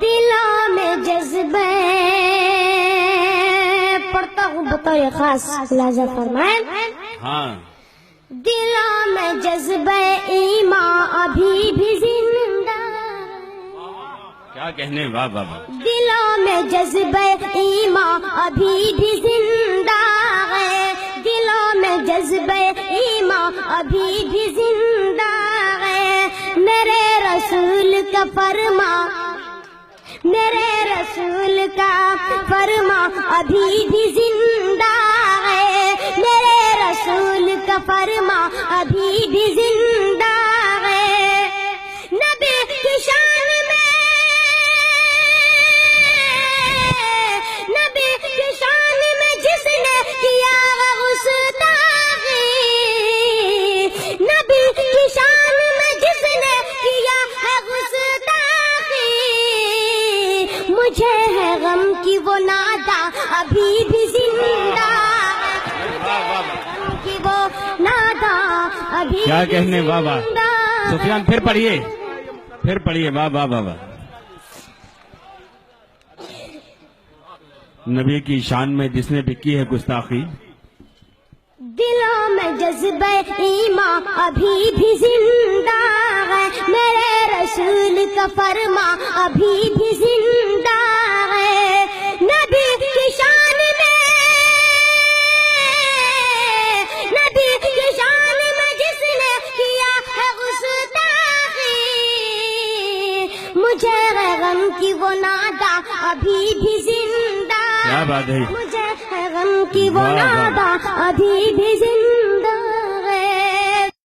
دلوں میں جذبہ پڑھتا ہوں بطور خاص لہذا فرمائیں. ہاں دلوں میں جذبہ ایمان ابھی بھی زندہ. کیا کہنے، واہ واہ واہ. دلوں میں جذبہ ایمان ابھی بھی زندہ ہے. دلوں میں جذبہ ایمان ابھی بھی زندہ ہے. میرے رسول کا فرمان، میرے رسول کا فرمان ابھی بھی زندہ ہے. میرے رسول کا فرمان ابھی بھی زندہ ہے. نبی کی شان میں، نبی کی شان میں جس نے کیا گستاخی، نبی کی شان میں جس نے کیا ہے گستاخی، مجھے ہے غم کی وہ نادا ابھی بھی زندہ. غم کی وہ نادا ابھی کیا بھی کہنے، واہ واہ. زندہ. سفیان پھر پڑھیے، پھر پڑھیے، واہ واہ واہ واہ. نبی کی شان میں جس نے بھی کی ہے گستاخی، دلوں میں جذبہ ایمان ابھی بھی زندہ ہے. میرے رسول کا فرمان ابھی بھی زندہ ہے. نبی کی شان میں، نبی کی شان میں جس نے کیا ہے گستاخی، مجھے ہے غم کی وہ نادا ابھی بھی زندہ. کیا بات ہے. مجھے ہے غم کی وہ واہ واہ. نادا ابھی بھی زندہ.